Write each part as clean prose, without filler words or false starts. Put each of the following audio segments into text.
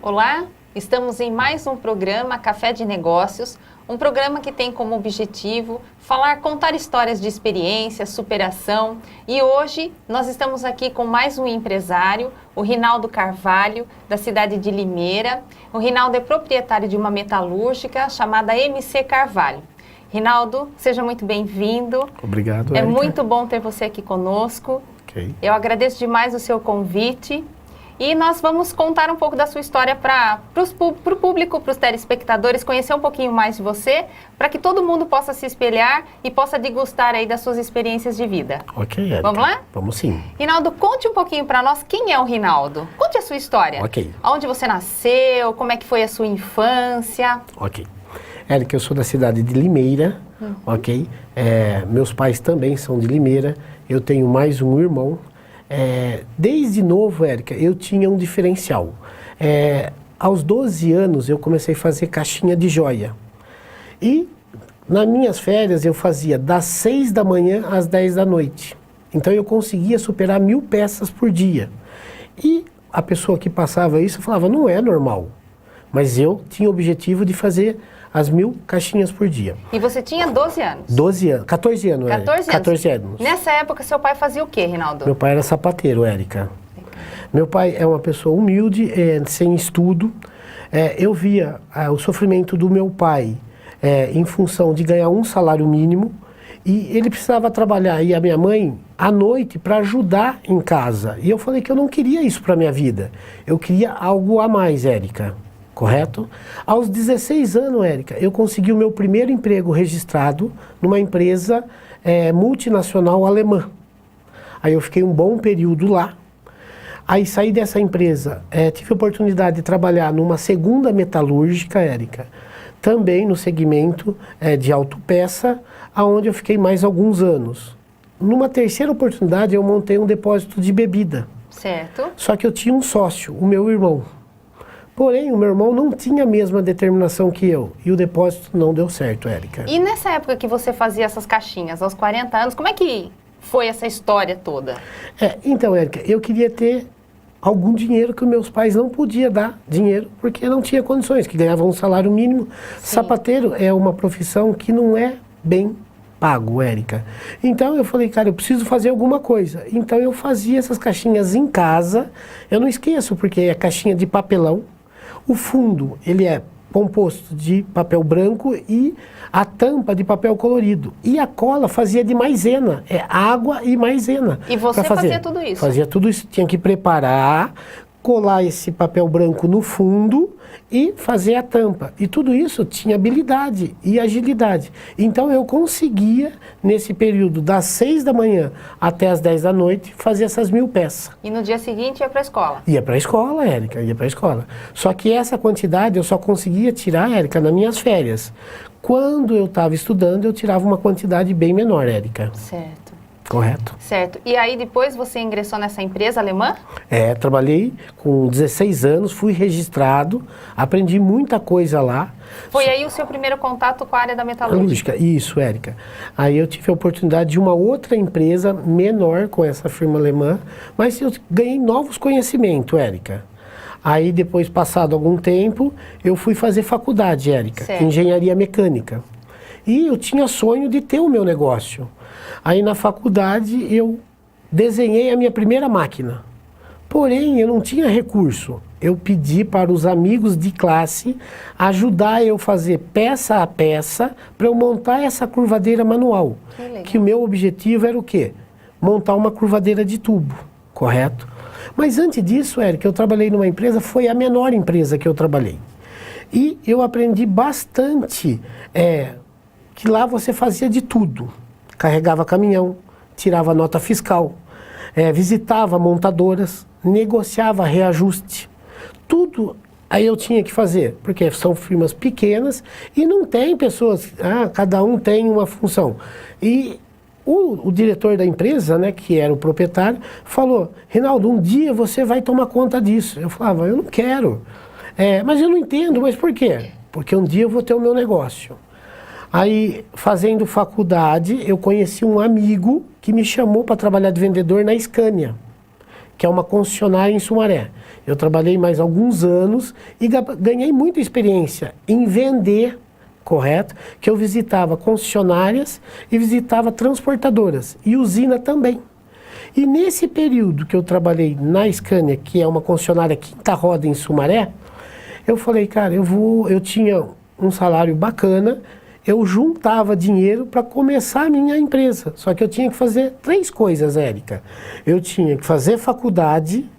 Olá, estamos em mais um programa Café de Negócios, um programa que tem como objetivo contar histórias de experiência, superação. E hoje nós estamos aqui com mais um empresário, o Rinaldo Carvalho, da cidade de Limeira. O Rinaldo é proprietário de uma metalúrgica chamada MC Carvalho. Rinaldo, seja muito bem-vindo. Obrigado, É Érica. muito bom ter você aqui conosco. Ok. Eu agradeço demais o seu convite. E nós vamos contar um pouco da sua história para o público, para os telespectadores, conhecer um pouquinho mais de você, para que todo mundo possa se espelhar e possa degustar aí das suas experiências de vida. Ok, Érica. Vamos lá? Vamos sim. Rinaldo, conte um pouquinho para nós quem é o Rinaldo. Conte a sua história. Ok. Onde você nasceu, como é que foi a sua infância. Ok. Érica, eu sou da cidade de Limeira, ok? Meus pais também são de Limeira. Eu tenho mais um irmão. Desde novo, Érica, eu tinha um diferencial. Aos 12 anos eu comecei a fazer caixinha de joia. E nas minhas férias eu fazia das 6 da manhã às 10 da noite. Então eu conseguia superar 1000 peças por dia. E a pessoa que passava isso falava, não é normal. Mas eu tinha o objetivo de fazer as 1000 caixinhas por dia. E você tinha 12 anos? 12 anos, 14 anos, 14 Érica. anos? 14 anos. Nessa época, seu pai fazia o quê, Rinaldo? Meu pai era sapateiro, Érica. Meu pai é uma pessoa humilde, sem estudo. Eu via o sofrimento do meu pai em função de ganhar um salário mínimo e ele precisava trabalhar, e a minha mãe, à noite, para ajudar em casa. E eu falei que eu não queria isso para minha vida. Eu queria algo a mais, Érica. Correto? Aos 16 anos, Érica, eu consegui o meu primeiro emprego registrado numa empresa multinacional alemã. Aí eu fiquei um bom período lá. Aí saí dessa empresa, tive a oportunidade de trabalhar numa segunda metalúrgica, Érica, também no segmento de autopeça, aonde eu fiquei mais alguns anos. Numa terceira oportunidade, eu montei um depósito de bebida. Certo. Só que eu tinha um sócio, o meu irmão. Porém, o meu irmão não tinha a mesma determinação que eu. E o depósito não deu certo, Érica. E nessa época que você fazia essas caixinhas, aos 40 anos, como é que foi essa história toda? Então, Érica, eu queria ter algum dinheiro que os meus pais não podiam dar dinheiro, porque não tinha condições, que ganhavam um salário mínimo. Sim. Sapateiro é uma profissão que não é bem pago, Érica. Então eu falei, cara, eu preciso fazer alguma coisa. Então eu fazia essas caixinhas em casa. Eu não esqueço, porque é caixinha de papelão. O fundo, ele é composto de papel branco e a tampa de papel colorido. E a cola fazia de maisena, água e maisena. E você fazia tudo isso? Fazia tudo isso, tinha que preparar, colar esse papel branco no fundo e fazer a tampa. E tudo isso tinha habilidade e agilidade. Então eu conseguia, nesse período das 6 da manhã até as 10 da noite, fazer essas 1000 peças. E no dia seguinte ia para a escola? Ia para a escola, Érica, ia para a escola. Só que essa quantidade eu só conseguia tirar, Érica, nas minhas férias. Quando eu estava estudando, eu tirava uma quantidade bem menor, Érica. Certo. Correto. Certo. E aí depois você ingressou nessa empresa alemã? Trabalhei com 16 anos, fui registrado, aprendi muita coisa lá. Foi aí o seu primeiro contato com a área da metalúrgica? Isso, Érica. Aí eu tive a oportunidade de uma outra empresa menor com essa firma alemã, mas eu ganhei novos conhecimentos, Érica. Aí depois, passado algum tempo, eu fui fazer faculdade, Érica, engenharia mecânica. E eu tinha sonho de ter o meu negócio. Aí na faculdade eu desenhei a minha primeira máquina. Porém, eu não tinha recurso. Eu pedi para os amigos de classe ajudar eu a fazer peça a peça para eu montar essa curvadeira manual. Que o meu objetivo era o quê? Montar uma curvadeira de tubo, correto? Mas antes disso, Érica, eu trabalhei numa empresa, foi a menor empresa que eu trabalhei. E eu aprendi bastante, que lá você fazia de tudo. Carregava caminhão, tirava nota fiscal, visitava montadoras, negociava reajuste. Tudo aí eu tinha que fazer, porque são firmas pequenas e não tem pessoas, cada um tem uma função. E o diretor da empresa, né, que era o proprietário, falou, Rinaldo, um dia você vai tomar conta disso. Eu falava, eu não quero. Mas eu não entendo, mas por quê? Porque um dia eu vou ter o meu negócio. Aí, fazendo faculdade, eu conheci um amigo que me chamou para trabalhar de vendedor na Scania, que é uma concessionária em Sumaré. Eu trabalhei mais alguns anos e ganhei muita experiência em vender, correto? Que eu visitava concessionárias e visitava transportadoras e usina também. E nesse período que eu trabalhei na Scania, que é uma concessionária quinta roda em Sumaré, eu falei, cara, eu tinha um salário bacana, eu juntava dinheiro para começar a minha empresa. Só que eu tinha que fazer 3 coisas, Érica. Eu tinha que fazer faculdade,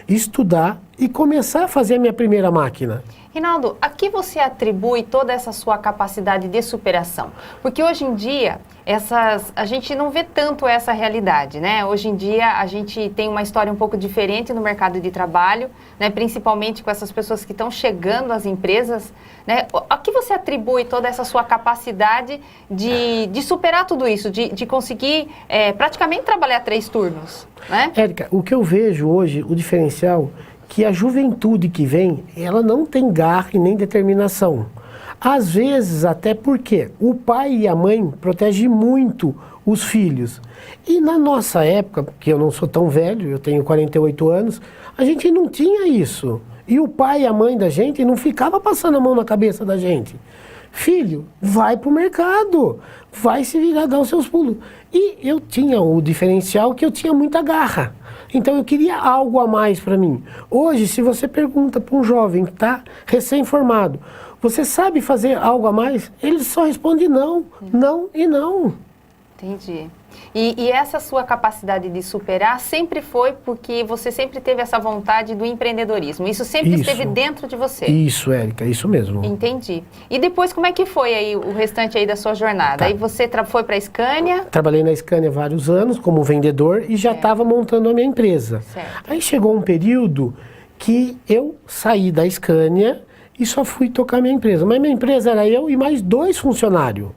estudar e começar a fazer a minha primeira máquina. Rinaldo, a que você atribui toda essa sua capacidade de superação? Porque hoje em dia, a gente não vê tanto essa realidade, né? Hoje em dia, a gente tem uma história um pouco diferente no mercado de trabalho, né? Principalmente com essas pessoas que estão chegando às empresas, né? A que você atribui toda essa sua capacidade de superar tudo isso, de conseguir praticamente trabalhar 3 turnos, né? Érica, o que eu vejo hoje, o diferencial, que a juventude que vem, ela não tem garra e nem determinação. Às vezes, até porque o pai e a mãe protegem muito os filhos. E na nossa época, que eu não sou tão velho, eu tenho 48 anos, a gente não tinha isso. E o pai e a mãe da gente não ficava passando a mão na cabeça da gente. Filho, vai pro mercado, vai se virar, dar os seus pulos. E eu tinha o diferencial que eu tinha muita garra. Então eu queria algo a mais para mim. Hoje, se você pergunta para um jovem que está recém-formado, você sabe fazer algo a mais? Ele só responde não, não e não. Entendi. E essa sua capacidade de superar sempre foi porque você sempre teve essa vontade do empreendedorismo. Isso sempre esteve dentro de você. Isso, Érica, isso mesmo. Entendi. E depois, como é que foi aí o restante aí da sua jornada? Tá. Aí você foi para a Scania? Trabalhei na Scania vários anos como vendedor e já estava montando a minha empresa. Certo. Aí chegou um período que eu saí da Scania e só fui tocar minha empresa. Mas minha empresa era eu e mais 2 funcionários.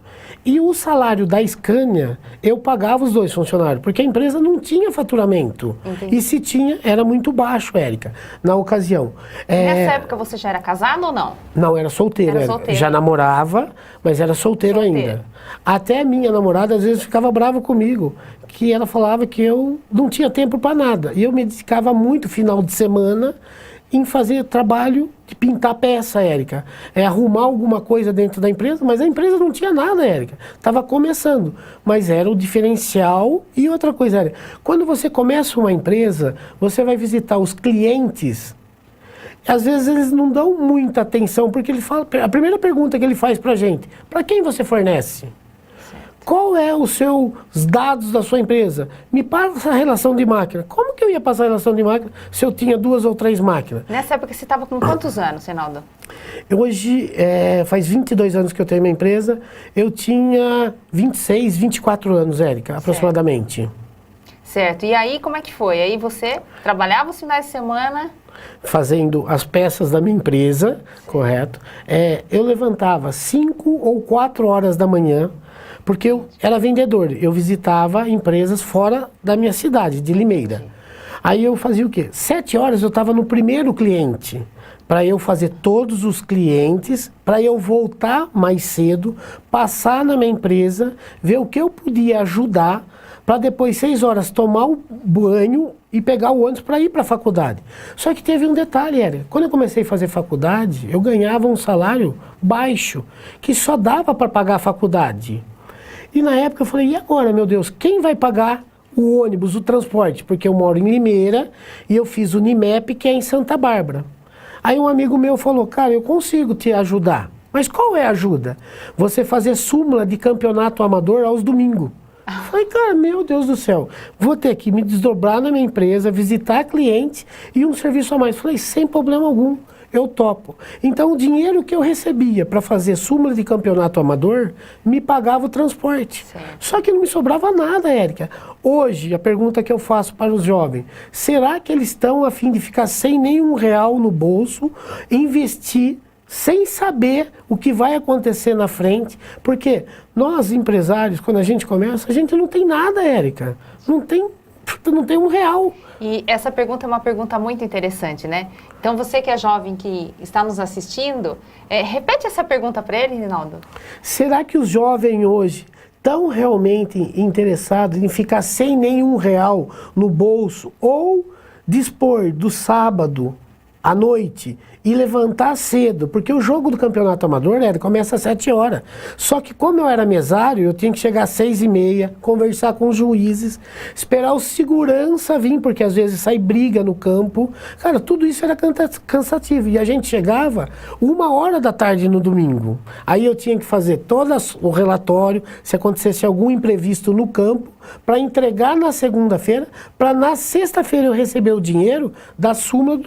E o salário da Scania, eu pagava os 2 funcionários, porque a empresa não tinha faturamento. Entendi. E se tinha, era muito baixo, Érica, na ocasião. Nessa época você já era casado ou não? Não, era solteiro. Era solteiro. Já namorava, mas era solteiro ainda. Até a minha namorada, às vezes, ficava brava comigo, que ela falava que eu não tinha tempo para nada. E eu me dedicava muito, final de semana, em fazer trabalho de pintar peça, Érica. Arrumar alguma coisa dentro da empresa, mas a empresa não tinha nada, Érica. Estava começando, mas era o diferencial. E outra coisa, Érica, quando você começa uma empresa, você vai visitar os clientes, às vezes eles não dão muita atenção, porque ele fala, a primeira pergunta que ele faz pra gente, para quem você fornece? Qual é os seus dados da sua empresa? Me passa a relação de máquina. Como que eu ia passar a relação de máquina se eu tinha 2 ou 3 máquinas? Nessa época você estava com quantos anos, Rinaldo? Hoje, faz 22 anos que eu tenho minha empresa. Eu tinha 26, 24 anos, Érica, aproximadamente. Certo. E aí, como é que foi? Aí você trabalhava os finais de semana? Fazendo as peças da minha empresa, correto? Eu levantava 5 ou 4 horas da manhã, porque eu era vendedor, eu visitava empresas fora da minha cidade, de Limeira. Aí eu fazia o quê? 7 horas eu estava no primeiro cliente, para eu fazer todos os clientes, para eu voltar mais cedo, passar na minha empresa, ver o que eu podia ajudar, para depois 6 horas tomar o banho e pegar o ônibus para ir para a faculdade. Só que teve um detalhe, Érica. Quando eu comecei a fazer faculdade, eu ganhava um salário baixo, que só dava para pagar a faculdade. E na época eu falei, e agora, meu Deus, quem vai pagar o ônibus, o transporte? Porque eu moro em Limeira e eu fiz o Unimep, que é em Santa Bárbara. Aí um amigo meu falou, cara, eu consigo te ajudar. Mas qual é a ajuda? Você fazer súmula de campeonato amador aos domingos. Falei, cara, meu Deus do céu, vou ter que me desdobrar na minha empresa, visitar cliente e um serviço a mais. Falei, sem problema algum, eu topo. Então o dinheiro que eu recebia para fazer súmula de campeonato amador, me pagava o transporte. Certo. Só que não me sobrava nada, Érica. Hoje, a pergunta que eu faço para os jovens, será que eles estão a fim de ficar sem nenhum real no bolso, investir, sem saber o que vai acontecer na frente? Porque nós, empresários, quando a gente começa, a gente não tem nada, Érica. Não tem não tem R$1. E essa pergunta é uma pergunta muito interessante, né? Então, você que é jovem, que está nos assistindo, repete essa pergunta para ele, Rinaldo. Será que os jovens hoje estão realmente interessados em ficar sem nenhum R$1 no bolso ou dispor do sábado à noite e levantar cedo? Porque o jogo do campeonato amador, começa às 7 horas. Só que como eu era mesário, eu tinha que chegar às 6h30, conversar com os juízes, esperar o segurança vir, porque às vezes sai briga no campo. Cara, tudo isso era cansativo. E a gente chegava 1h da tarde no domingo. Aí eu tinha que fazer todo o relatório, se acontecesse algum imprevisto no campo, para entregar na segunda-feira, para na sexta-feira eu receber o dinheiro da súmula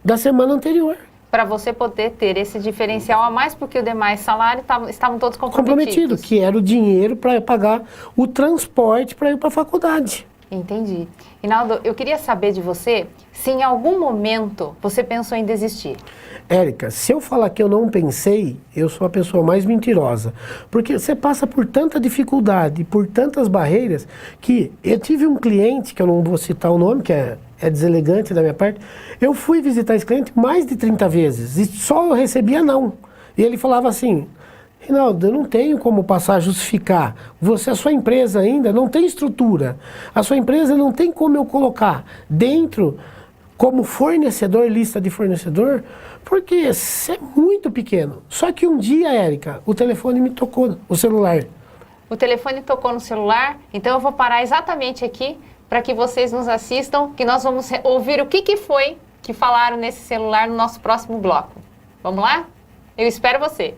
da semana anterior. Para você poder ter esse diferencial a mais, porque os demais salários estavam todos comprometidos. Que era o dinheiro para pagar o transporte para ir para a faculdade. Entendi. Rinaldo, eu queria saber de você se em algum momento você pensou em desistir. Érica, se eu falar que eu não pensei, eu sou a pessoa mais mentirosa. Porque você passa por tanta dificuldade, por tantas barreiras, que eu tive um cliente, que eu não vou citar o nome, que é deselegante da minha parte, eu fui visitar esse cliente mais de 30 vezes, e só eu recebia não. E ele falava assim: Rinaldo, eu não tenho como passar a justificar. A sua empresa ainda não tem estrutura. A sua empresa não tem como eu colocar dentro, como fornecedor, lista de fornecedor, porque você é muito pequeno. Só que um dia, Érica, o telefone me tocou, o celular. O telefone tocou no celular, então eu vou parar exatamente aqui para que vocês nos assistam, que nós vamos ouvir o que foi que falaram nesse celular no nosso próximo bloco. Vamos lá? Eu espero você.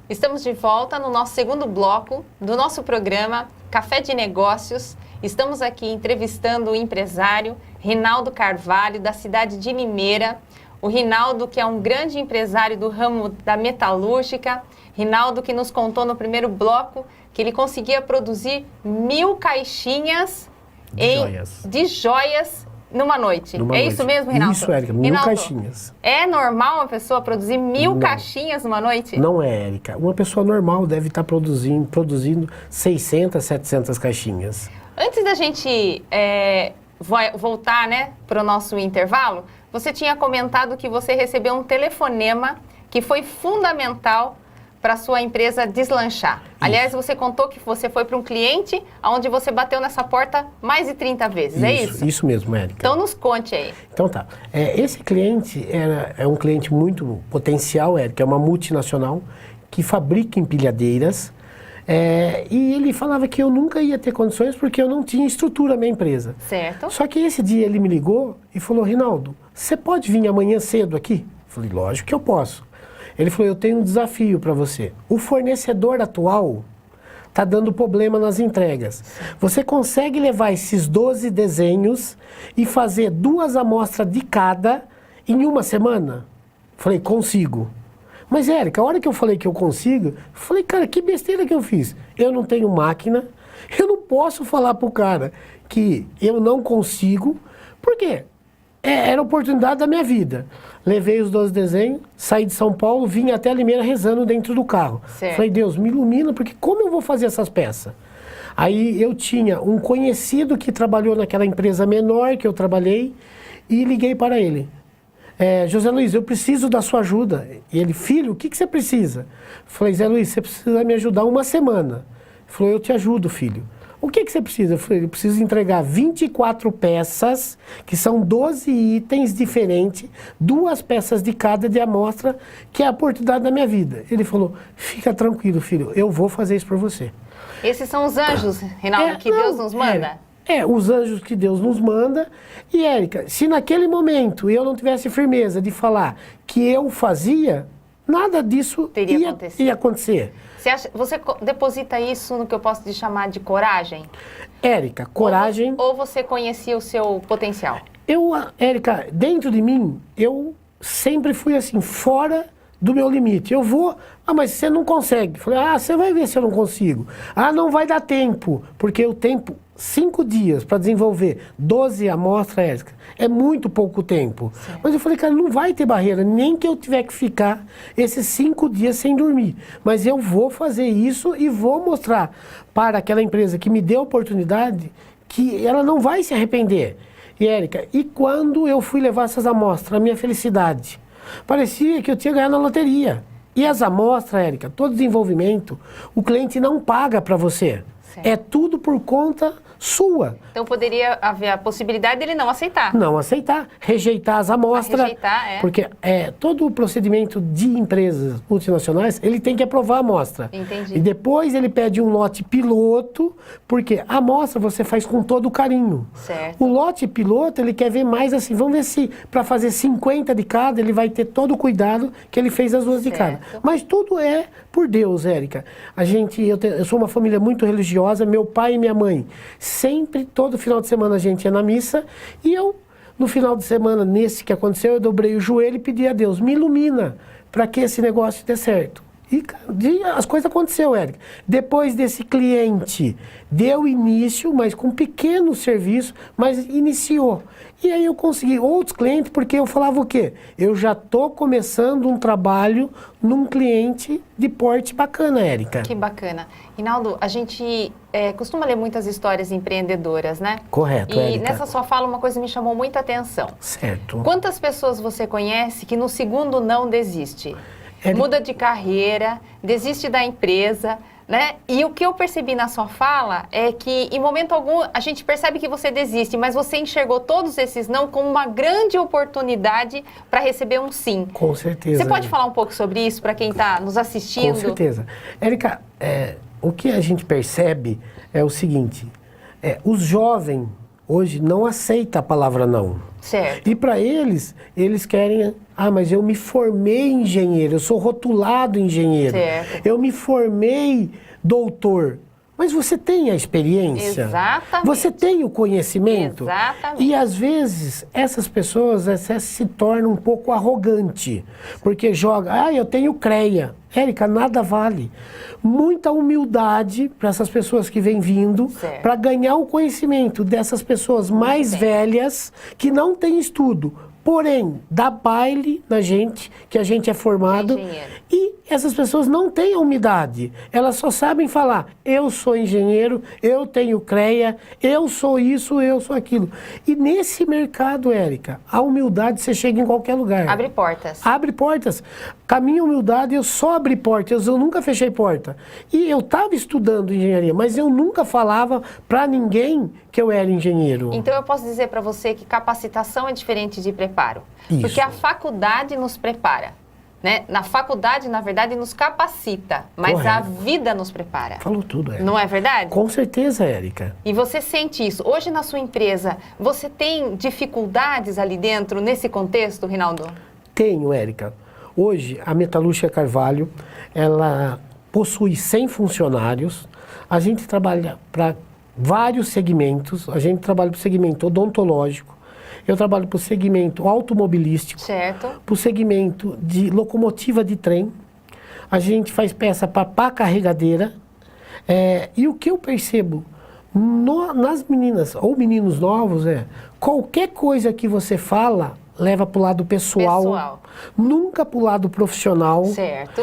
Estamos de volta no nosso segundo bloco do nosso programa Café de Negócios. Estamos aqui entrevistando o empresário Rinaldo Carvalho, da cidade de Limeira. O Rinaldo, que é um grande empresário do ramo da metalúrgica. Rinaldo, que nos contou no primeiro bloco que ele conseguia produzir 1000 caixinhas de joias numa noite. Isso mesmo, Rinaldo? Isso, Érica, 1000 caixinhas. É normal uma pessoa produzir 1000 caixinhas numa noite? Não é, Érica. Uma pessoa normal deve estar produzindo 600, 700 caixinhas. Antes da gente voltar, né, para o nosso intervalo, você tinha comentado que você recebeu um telefonema que foi fundamental para a sua empresa deslanchar. Isso. Aliás, você contou que você foi para um cliente onde você bateu nessa porta mais de 30 vezes, é isso? Isso mesmo, Érica. Então nos conte aí. Então tá. Esse cliente é um cliente muito potencial, Érica, é uma multinacional que fabrica empilhadeiras. E ele falava que eu nunca ia ter condições porque eu não tinha estrutura na minha empresa. Certo. Só que esse dia ele me ligou e falou: Rinaldo, você pode vir amanhã cedo aqui? Eu falei: lógico que eu posso. Ele falou: eu tenho um desafio para você. O fornecedor atual está dando problema nas entregas. Você consegue levar esses 12 desenhos e fazer 2 amostras de cada em uma semana? Falei: consigo. Mas, Érica, a hora que eu falei que eu consigo, eu falei: cara, que besteira que eu fiz. Eu não tenho máquina, eu não posso falar pro cara que eu não consigo. Por quê? Era a oportunidade da minha vida. Levei os 12 desenhos, saí de São Paulo, vim até a Limeira rezando dentro do carro. Certo. Falei: Deus, me ilumina, porque como eu vou fazer essas peças? Aí eu tinha um conhecido que trabalhou naquela empresa menor que eu trabalhei e liguei para ele. José Luiz, eu preciso da sua ajuda. E ele: filho, o que você precisa? Falei: Zé Luiz, você precisa me ajudar uma semana. Ele falou: eu te ajudo, filho. o que você precisa? Eu falei, eu preciso entregar 24 peças, que são 12 itens diferentes, 2 peças de cada de amostra, que é a oportunidade da minha vida. Ele falou, fica tranquilo, filho, eu vou fazer isso por você. Esses são os anjos, Rinaldo, que Deus nos manda? Os anjos que Deus nos manda. E, Érica, se naquele momento eu não tivesse firmeza de falar que eu fazia, nada disso ia acontecer. Você deposita isso no que eu posso chamar de coragem? Érica, coragem... Ou você conhecia o seu potencial? Érica, dentro de mim, eu sempre fui assim, fora do meu limite. Eu vou, mas você não consegue. Falei, você vai ver se eu não consigo. Não vai dar tempo, porque o tempo, 5 dias para desenvolver 12 amostras, Érica, é muito pouco tempo. Certo. Mas eu falei, cara, não vai ter barreira, nem que eu tiver que ficar esses 5 dias sem dormir. Mas eu vou fazer isso e vou mostrar para aquela empresa que me deu a oportunidade que ela não vai se arrepender. E, Érica, e quando eu fui levar essas amostras, a minha felicidade, parecia que eu tinha ganhado na loteria. E as amostras, Érica, todo desenvolvimento, o cliente não paga para você. Certo. É tudo por conta sua. Então poderia haver a possibilidade dele não aceitar. Não aceitar, rejeitar as amostras. Rejeitar, porque todo o procedimento de empresas multinacionais, ele tem que aprovar a amostra. Entendi. E depois ele pede um lote piloto, porque a amostra você faz com todo o carinho. Certo. O lote piloto, ele quer ver mais assim, vamos ver se para fazer 50 de cada, ele vai ter todo o cuidado que ele fez as 2 de cada. Mas tudo é por Deus, Érica. Eu sou uma família muito religiosa, meu pai e minha mãe, sempre, todo final de semana a gente ia na missa, e eu, no final de semana, nesse que aconteceu, eu dobrei o joelho e pedi a Deus, me ilumina para que esse negócio dê certo. E as coisas aconteceram, Érica. Depois desse cliente, deu início, mas com pequeno serviço, mas iniciou. E aí eu consegui outros clientes, porque eu falava o quê? Eu já estou começando um trabalho num cliente de porte bacana, Érica. Que bacana. Rinaldo, a gente costuma ler muitas histórias empreendedoras, né? Correto, Érica. E Érica, nessa sua fala, uma coisa me chamou muita atenção. Certo. Quantas pessoas você conhece que no segundo não desiste? Érica... Muda de carreira, desiste da empresa, né? E o que eu percebi na sua fala é que, em momento algum, a gente percebe que você desiste, mas você enxergou todos esses não como uma grande oportunidade para receber um sim. Com certeza. Você pode falar um pouco sobre isso para quem está nos assistindo? Com certeza. Érica, o que a gente percebe é o seguinte, os jovens hoje não aceitam a palavra não. Certo. E para eles querem, mas eu me formei engenheiro, eu sou rotulado engenheiro. Certo. Eu me formei doutor. Mas você tem a experiência? Exatamente. Você tem o conhecimento? Exatamente. E às vezes essas pessoas se tornam um pouco arrogantes, porque joga, eu tenho CREA. Érica, nada vale. Muita humildade para essas pessoas que vêm vindo, para ganhar o conhecimento dessas pessoas mais velhas que não têm estudo. Porém, dá baile na gente, que a gente é formado, e essas pessoas não têm umidade. Elas só sabem falar, eu sou engenheiro, eu tenho CREA, eu sou isso, eu sou aquilo. E nesse mercado, Érica, a humildade você chega em qualquer lugar. Abre portas. Abre portas. Com a minha humildade, eu só abri portas, eu nunca fechei porta. E eu estava estudando engenharia, mas eu nunca falava para ninguém que eu era engenheiro. Então eu posso dizer para você que capacitação é diferente de preparo. Isso. Porque a faculdade nos prepara. Né? Na faculdade, na verdade, nos capacita, mas Correto. A vida nos prepara. Falou tudo, Érica. Não é verdade? Com certeza, Érica. E você sente isso. Hoje na sua empresa, você tem dificuldades ali dentro, nesse contexto, Rinaldo? Tenho, Érica. Hoje, a Metalúrgica Carvalho, ela possui 100 funcionários. A gente trabalha para vários segmentos. A gente trabalha para o segmento odontológico. Eu trabalho para o segmento automobilístico. Certo. Para o segmento de locomotiva de trem. A gente faz peça para pá carregadeira. E o que eu percebo nas meninas ou meninos novos qualquer coisa que você fala leva para o lado pessoal. nunca para o lado profissional. Certo.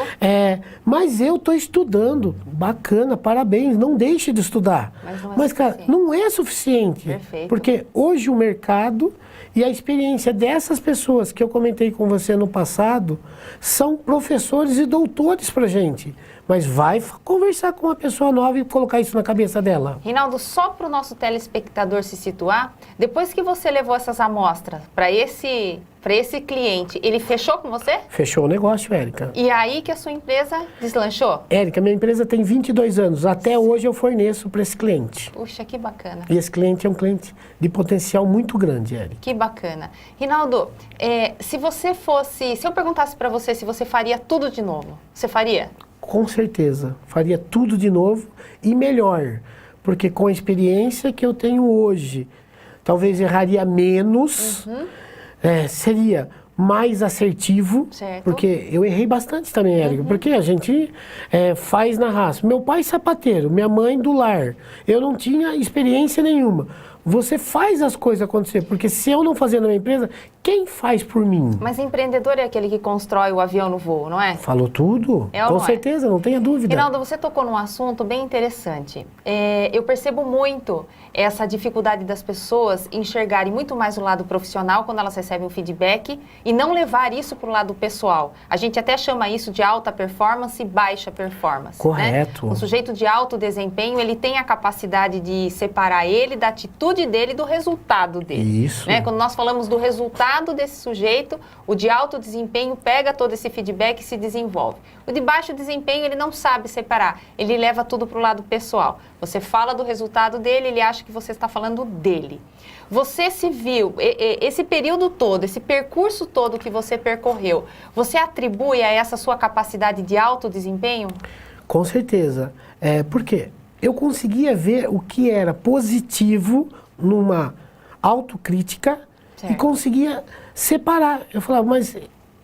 Mas eu estou estudando, bacana, parabéns, não deixe de estudar. Mas cara, não é suficiente. Perfeito. Porque hoje o mercado e a experiência dessas pessoas que eu comentei com você no passado são professores e doutores pra gente. Mas vai conversar com uma pessoa nova e colocar isso na cabeça dela. Rinaldo, só para o nosso telespectador se situar, depois que você levou essas amostras para esse cliente, ele fechou com você? Fechou o negócio, Érica. E aí que a sua empresa deslanchou? Érica, minha empresa tem 22 anos. Até hoje eu forneço para esse cliente. Puxa, que bacana. E esse cliente é um cliente de potencial muito grande, Érica. Que bacana. Rinaldo, se eu perguntasse para você se você faria tudo de novo, você faria? Com certeza. Faria tudo de novo e melhor. Porque com a experiência que eu tenho hoje, talvez erraria menos, seria mais assertivo. Certo. Porque eu errei bastante também, Érica. Porque a gente faz na raça. Meu pai sapateiro, minha mãe do lar. Eu não tinha experiência nenhuma. Você faz as coisas acontecer, porque se eu não fazer na minha empresa, quem faz por mim? Mas empreendedor é aquele que constrói o avião no voo, não é? Falou tudo? Com certeza, não tenha dúvida. Rinaldo, você tocou num assunto bem interessante. Eu percebo muito essa dificuldade das pessoas enxergarem muito mais o lado profissional quando elas recebem o feedback e não levar isso para o lado pessoal. A gente até chama isso de alta performance e baixa performance. Correto. Né? O sujeito de alto desempenho, ele tem a capacidade de separar ele da atitude dele e do resultado dele. Isso. Né? Quando nós falamos do resultado desse sujeito, o de alto desempenho pega todo esse feedback e se desenvolve. O de baixo desempenho, ele não sabe separar, ele leva tudo para o lado pessoal. Você fala do resultado dele, ele acha que você está falando dele. Você se viu, esse período todo, esse percurso todo que você percorreu, você atribui a essa sua capacidade de alto desempenho? Com certeza. Por quê? Eu conseguia ver o que era positivo numa autocrítica e conseguia separar. Eu falava, mas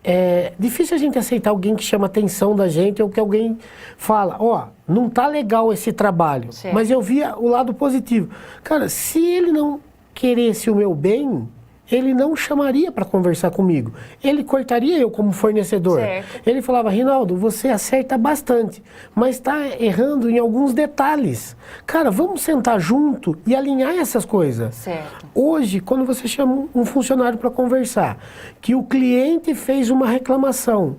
é difícil a gente aceitar alguém que chama a atenção da gente ou que alguém fala, não tá legal esse trabalho, mas eu via o lado positivo. Cara, se ele não queresse o meu bem, ele não chamaria para conversar comigo. Ele cortaria eu como fornecedor. Certo. Ele falava, Rinaldo, você acerta bastante, mas está errando em alguns detalhes. Cara, vamos sentar junto e alinhar essas coisas. Certo. Hoje, quando você chama um funcionário para conversar, que o cliente fez uma reclamação,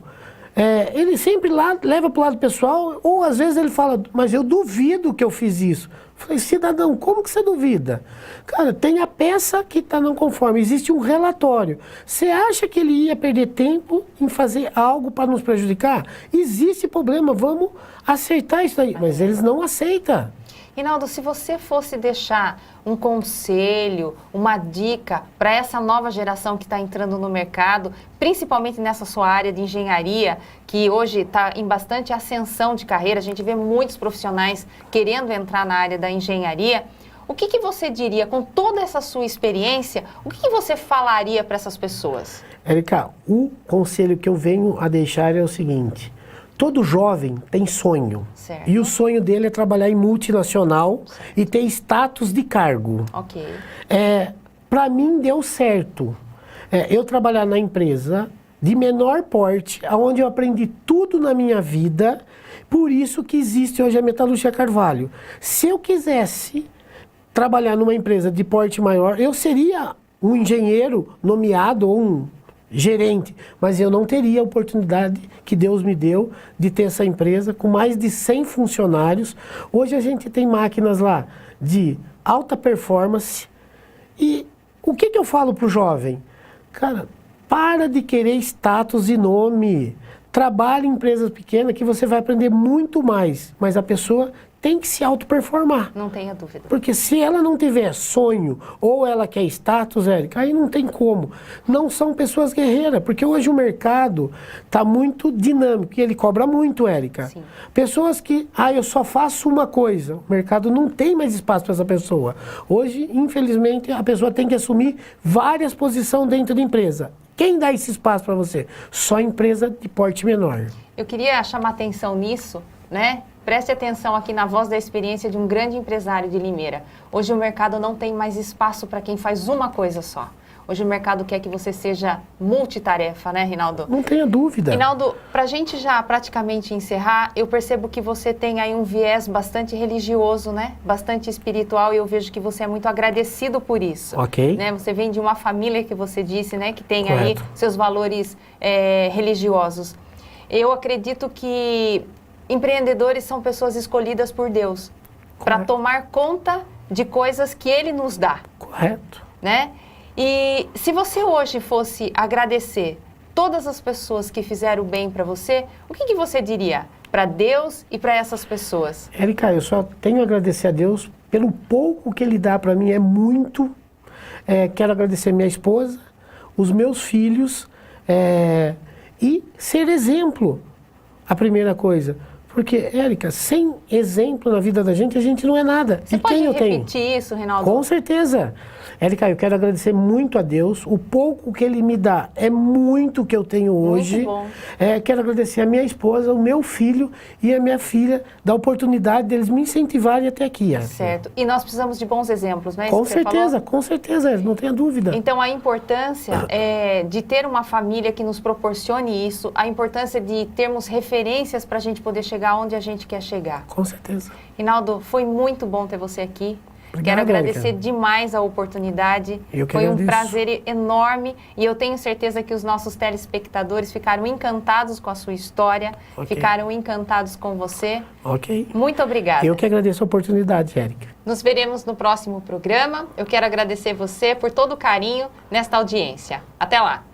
ele sempre leva para o lado pessoal, ou às vezes ele fala, mas eu duvido que eu fiz isso. Eu falei, cidadão, como que você duvida? Cara, tem a peça que está não conforme, existe um relatório. Você acha que ele ia perder tempo em fazer algo para nos prejudicar? Existe problema, vamos acertar isso aí. Mas eles não aceitam. Rinaldo, se você fosse deixar um conselho, uma dica para essa nova geração que está entrando no mercado, principalmente nessa sua área de engenharia, que hoje está em bastante ascensão de carreira, a gente vê muitos profissionais querendo entrar na área da engenharia, o que você diria, com toda essa sua experiência, o que você falaria para essas pessoas? Érica, o conselho que eu venho a deixar é o seguinte: todo jovem tem sonho. Certo. E o sonho dele é trabalhar em multinacional e ter status de cargo. Ok. Para mim deu certo. Eu trabalhar na empresa de menor porte, onde eu aprendi tudo na minha vida, por isso que existe hoje a Metalúrgica Carvalho. Se eu quisesse trabalhar numa empresa de porte maior, eu seria um engenheiro nomeado ou um gerente, mas eu não teria a oportunidade que Deus me deu de ter essa empresa com mais de 100 funcionários. Hoje a gente tem máquinas lá de alta performance. E o que eu falo pro jovem? Cara, para de querer status e nome. Trabalhe em empresas pequenas que você vai aprender muito mais, mas a pessoa tem que se auto-performar. Não tenha dúvida. Porque se ela não tiver sonho ou ela quer status, Érica, aí não tem como. Não são pessoas guerreiras, porque hoje o mercado está muito dinâmico e ele cobra muito, Érica. Sim. Pessoas que, eu só faço uma coisa, o mercado não tem mais espaço para essa pessoa. Hoje, infelizmente, a pessoa tem que assumir várias posições dentro da empresa. Quem dá esse espaço para você? Só empresa de porte menor. Eu queria chamar atenção nisso, né? Preste atenção aqui na voz da experiência de um grande empresário de Limeira. Hoje o mercado não tem mais espaço para quem faz uma coisa só. Hoje o mercado quer que você seja multitarefa, né, Rinaldo? Não tenha dúvida. Rinaldo, para a gente já praticamente encerrar, eu percebo que você tem aí um viés bastante religioso, né? Bastante espiritual, e eu vejo que você é muito agradecido por isso. Ok. Né? Você vem de uma família que você disse, né, que tem Correto. aí seus valores religiosos. Eu acredito que empreendedores são pessoas escolhidas por Deus para tomar conta de coisas que Ele nos dá. Correto. Né? E se você hoje fosse agradecer todas as pessoas que fizeram bem para você, o que você diria para Deus e para essas pessoas? Érica, eu só tenho a agradecer a Deus pelo pouco que Ele dá para mim, é muito. Quero agradecer minha esposa, os meus filhos e ser exemplo, a primeira coisa. Porque, Érica, sem exemplo na vida da gente, a gente não é nada. Você pode repetir isso, Rinaldo? Com certeza. Érica, eu quero agradecer muito a Deus. O pouco que Ele me dá é muito que eu tenho hoje. Muito bom. Quero agradecer a minha esposa, o meu filho e a minha filha da oportunidade deles me incentivarem até aqui. Érica. Certo. E nós precisamos de bons exemplos, né? Com certeza, não tenha dúvida. Então, a importância de ter uma família que nos proporcione isso, a importância de termos referências para a gente poder chegar onde a gente quer chegar. Com certeza. Rinaldo, foi muito bom ter você aqui. Obrigado, Quero agradecer Érica. demais a oportunidade. Foi um prazer enorme e eu tenho certeza que os nossos telespectadores ficaram encantados com a sua história, ficaram encantados com você. Ok. Muito obrigada. Eu que agradeço a oportunidade, Érica. Nos veremos no próximo programa. Eu quero agradecer você por todo o carinho nesta audiência. Até lá!